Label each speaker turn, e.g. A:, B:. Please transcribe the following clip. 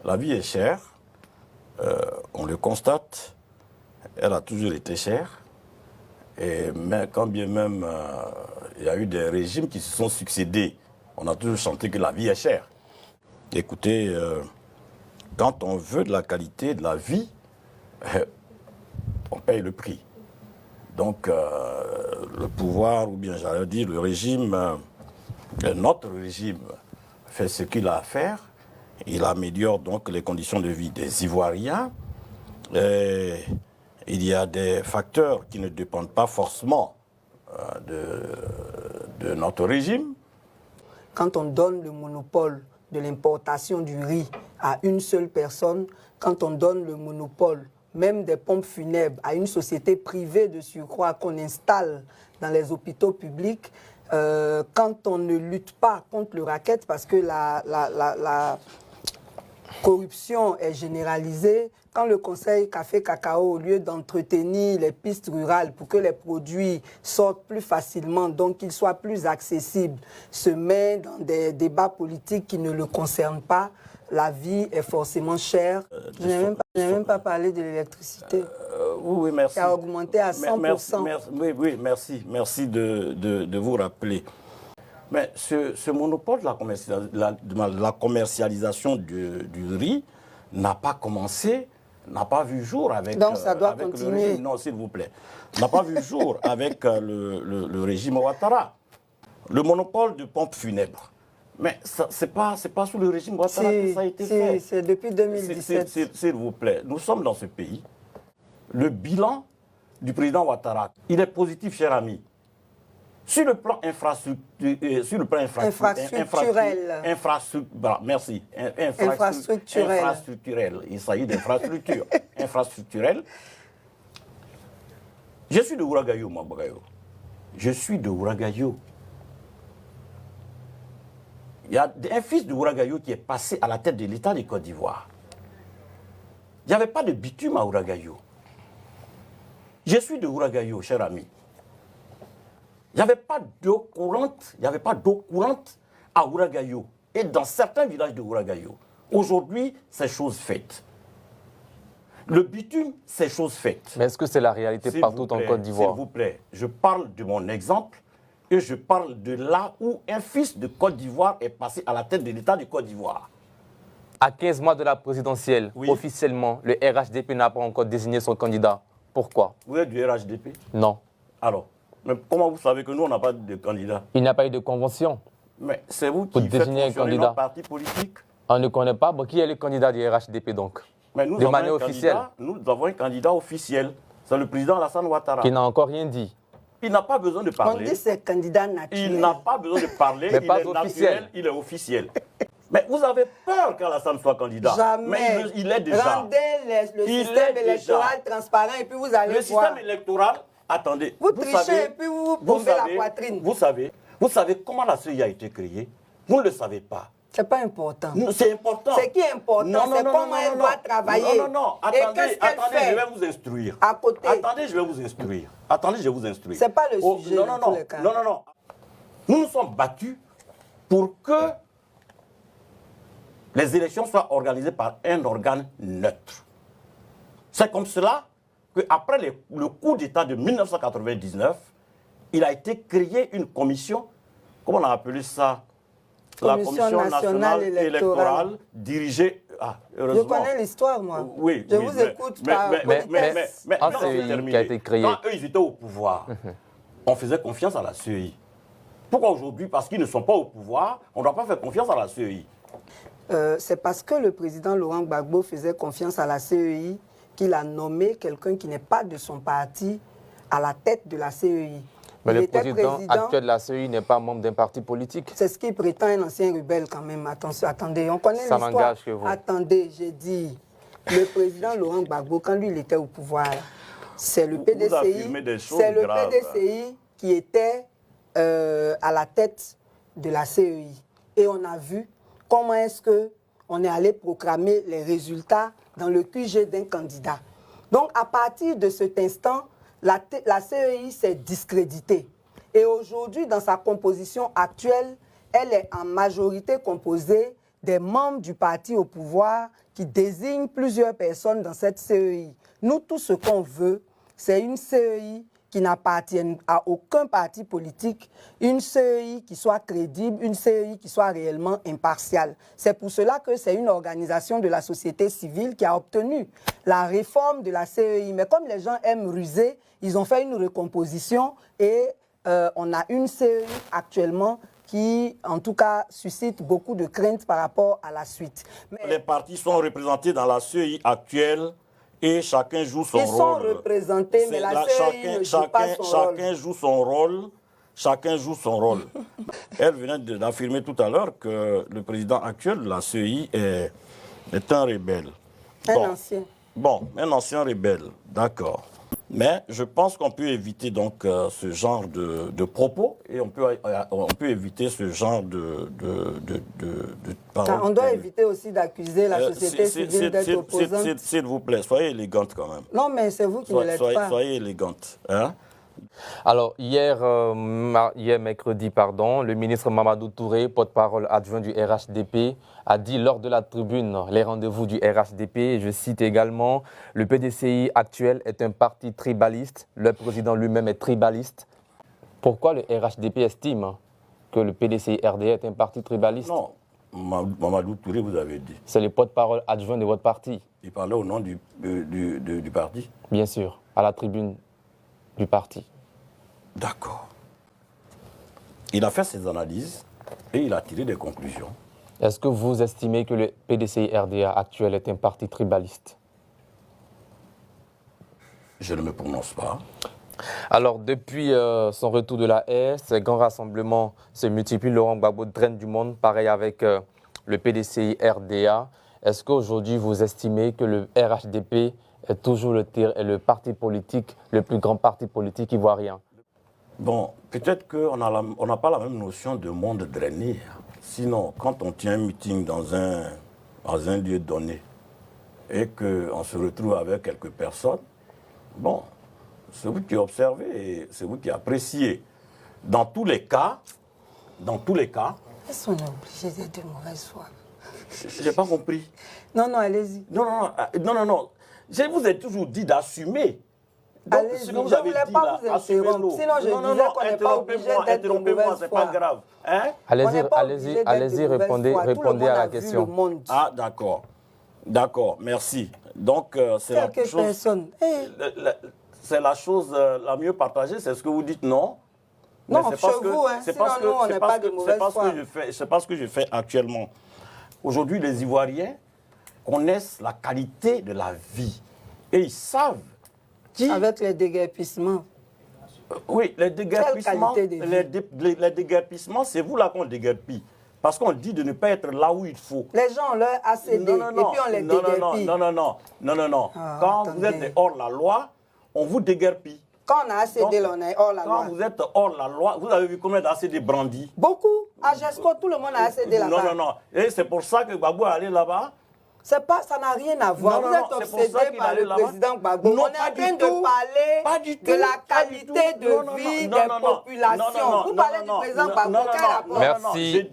A: La vie est chère, on le constate, elle a toujours été chère. Et quand bien même il y a eu des régimes qui se sont succédés, on a toujours chanté que la vie est chère. Écoutez, quand on veut de la qualité de la vie, on paye le prix. Donc le pouvoir, ou bien j'allais dire le régime, notre régime fait ce qu'il a à faire. Il améliore donc les conditions de vie des Ivoiriens. Et il y a des facteurs qui ne dépendent pas forcément de notre régime.
B: Quand on donne le monopole de l'importation du riz à une seule personne, quand on donne le monopole même des pompes funèbres à une société privée de surcroît qu'on installe dans les hôpitaux publics, quand on ne lutte pas contre le racket parce que la corruption est généralisée, quand le Conseil Café Cacao, au lieu d'entretenir les pistes rurales pour que les produits sortent plus facilement, donc qu'ils soient plus accessibles, se met dans des débats politiques qui ne le concernent pas, la vie est forcément chère. Je n'ai même pas parlé de l'électricité.
A: Oui, merci.
B: Qui a augmenté à 100%.
A: Oui, merci de vous rappeler. Mais ce monopole de la commercialisation du riz n'a pas commencé, n'a pas vu jour avec,
B: donc ça doit
A: avec
B: continuer.
A: le régime. Non, s'il vous plaît. N'a pas vu jour avec le régime Ouattara. Le monopole de pompes funèbres. Mais ce n'est pas sous le régime Ouattara que ça a été fait.
B: C'est depuis 2017.
A: S'il vous plaît, nous sommes dans ce pays. Le bilan du président Ouattara, il est positif, cher ami. Sur le plan infrastructurel. Merci. Infrastructurel. Il s'agit d'infrastructure infrastructurelle. Je suis de Ouagayogo, moi, Bagayo. Je suis de Ouagayogo. Il y a un fils de Ouagayogo qui est passé à la tête de l'État de Côte d'Ivoire. Il n'y avait pas de bitume à Ouagayogo. Je suis de Ouagayogo, cher ami. Il n'y avait pas d'eau courante, à Ouagayogo et dans certains villages de Ouagayogo. Aujourd'hui, c'est chose faite. Le bitume, c'est chose faite.
C: Mais est-ce que c'est la réalité partout en Côte d'Ivoire?
A: S'il vous plaît, je parle de mon exemple et je parle de là où un fils de Côte d'Ivoire est passé à la tête de l'État de Côte d'Ivoire.
C: À 15 mois de la présidentielle, oui. Officiellement, le RHDP n'a pas encore désigné son candidat. Pourquoi?
A: Vous êtes du RHDP?
C: Non.
A: Alors, mais comment vous savez que nous, on n'a pas de candidat?
C: Il n'y a pas eu de convention.
A: Mais c'est vous qui faites fonctionner nos partis politiques?
C: On ne connaît pas. Bon, qui est le candidat du RHDP donc?
A: Mais nous
C: de manière officielle.
A: Nous avons un candidat officiel. C'est le président Alassane Ouattara.
C: Qui n'a encore rien dit.
A: Il n'a pas besoin de parler.
B: On dit c'est candidat naturel.
A: Il n'a pas besoin de parler.
C: Mais
A: il
C: pas
A: est
C: officiel.
A: Naturel, il est officiel. Mais vous avez peur qu'Alassane soit candidat.
B: Jamais.
A: Mais il est déjà.
B: Rendez le système électoral transparent et puis vous allez
A: le
B: voir.
A: Le système électoral, attendez.
B: Vous trichez savez, et puis vous bombez la poitrine.
A: Vous savez comment la CEI a été créée? Vous ne le savez pas.
B: C'est pas important.
A: C'est important.
B: C'est qui est important? C'est comment elle doit travailler.
A: Non. Attendez, je vais vous instruire.
B: À côté.
A: Attendez, je vais vous instruire.
B: C'est pas le sujet dans tous les cas.
A: Non. Nous nous sommes battus pour que les élections soient organisées par un organe neutre. C'est comme cela qu'après le coup d'État de 1999, il a été créé une commission, comment on a appelé ça? La Commission nationale électorale dirigée...
B: je connais l'histoire, moi.
A: Oui,
B: je vous écoute par politesse.
A: Mais
C: un CEI qui a été créé.
A: Quand eux, ils étaient au pouvoir, on faisait confiance à la CEI. Pourquoi aujourd'hui? Parce qu'ils ne sont pas au pouvoir, on ne doit pas faire confiance à la CEI.
B: C'est parce que le président Laurent Gbagbo faisait confiance à la CEI qu'il a nommé quelqu'un qui n'est pas de son parti à la tête de la CEI.
C: Mais le président actuel de la CEI n'est pas membre d'un parti politique.
B: C'est ce qu'il prétend, un ancien rebelle quand même. Attention, attendez, on connaît l'histoire.
C: Ça m'engage que vous.
B: Attendez, j'ai dit, le président Laurent Gbagbo, quand lui il était au pouvoir, c'est le PDCI qui était à la tête de la CEI. Et on a vu comment est-ce qu'on est allé proclamer les résultats dans le QG d'un candidat. Donc, à partir de cet instant, la CEI s'est discréditée. Et aujourd'hui, dans sa composition actuelle, elle est en majorité composée des membres du parti au pouvoir qui désignent plusieurs personnes dans cette CEI. Nous, tout ce qu'on veut, c'est une CEI qui n'appartienne à aucun parti politique, une CEI qui soit crédible, une CEI qui soit réellement impartiale. C'est pour cela que c'est une organisation de la société civile qui a obtenu la réforme de la CEI. Mais comme les gens aiment ruser, ils ont fait une recomposition et on a une CEI actuellement qui, en tout cas, suscite beaucoup de craintes par rapport à la suite. Mais
A: les partis sont représentés dans la CEI actuelle et chacun joue son rôle.
B: Ils sont représentés, mais la CEI ne joue pas son rôle.
A: Chacun joue son rôle. Chacun joue son rôle. Elle venait d'affirmer tout à l'heure que le président actuel de la CEI est un rebelle.
B: Un ancien.
A: Bon, un ancien rebelle, d'accord. Mais je pense qu'on peut éviter donc ce genre de propos et on peut éviter ce genre paroles.
B: On doit éviter aussi d'accuser la société civile d'être opposante.
A: S'il vous plaît, soyez élégante quand même.
B: Non, mais c'est vous qui ne l'êtes pas.
A: Soyez élégante. Hein?
C: Alors, hier mercredi, le ministre Mamadou Touré, porte-parole adjoint du RHDP, a dit lors de la tribune les rendez-vous du RHDP, je cite également, le PDCI actuel est un parti tribaliste, le président lui-même est tribaliste. Pourquoi le RHDP estime que le PDCI RDA est un parti tribaliste?
A: Non, Mamadou Touré, vous avez dit.
C: C'est le porte-parole adjoint de votre parti.
A: Il parlait au nom du parti?
C: Bien sûr, à la tribune du parti.
A: D'accord. Il a fait ses analyses et il a tiré des conclusions.
C: Est-ce que vous estimez que le PDCI RDA actuel est un parti tribaliste?
A: Je ne me prononce pas.
C: Alors, depuis son retour de la haie, ces grands rassemblements se multiplient. Laurent Gbagbo draine du monde, pareil avec le PDCI RDA. Est-ce qu'aujourd'hui, vous estimez que le RHDP est toujours le parti politique, le plus grand parti politique ivoirien?
A: Bon, peut-être qu'on n'a pas la même notion de monde drainé. Sinon, quand on tient un meeting dans un lieu donné et qu'on se retrouve avec quelques personnes, bon, c'est vous qui observez et c'est vous qui appréciez. Dans tous les cas...
B: Est-ce qu'on est obligé d'être de mauvaise foi?
A: Je n'ai pas compris.
B: Non, allez-y.
A: Non. Je vous ai toujours dit d'assumer.
B: Allez-y, je ne voulais pas vous interrompre. Sinon, je disais qu'on n'est pas obligé d'être de mauvaise foi.
A: C'est pas grave. Hein?
C: Allez-y, répondez à la question.
A: Ah, d'accord, merci. Donc, c'est la chose la mieux partagée, c'est ce que vous dites, non?
B: Non, chez vous, sinon nous, on n'est pas de mauvaise foi.
A: C'est pas ce que je fais actuellement. Aujourd'hui, les Ivoiriens connaissent la qualité de la vie et ils savent
B: avec les déguerpissements.
A: Oui, les déguerpissements, c'est vous là qu'on déguerpit. Parce qu'on dit de ne pas être là où il faut.
B: Les gens ont leur ACD et puis on les déguerpit.
A: Non. Quand vous êtes hors la loi, on vous déguerpit.
B: Quand on a ACD, on est hors la loi.
A: Quand vous êtes hors la loi, vous avez vu combien d'ACD brandis?
B: Beaucoup. À Gesco, tout le monde a ACD là-bas.
A: Non. Et c'est pour ça que Gbagbo est allé là-bas.
B: Ça n'a rien à voir. Vous êtes obsédé par le président Gbagbo. On est en train de parler de la qualité de vie des populations. Vous parlez du président Gbagbo.
C: Merci.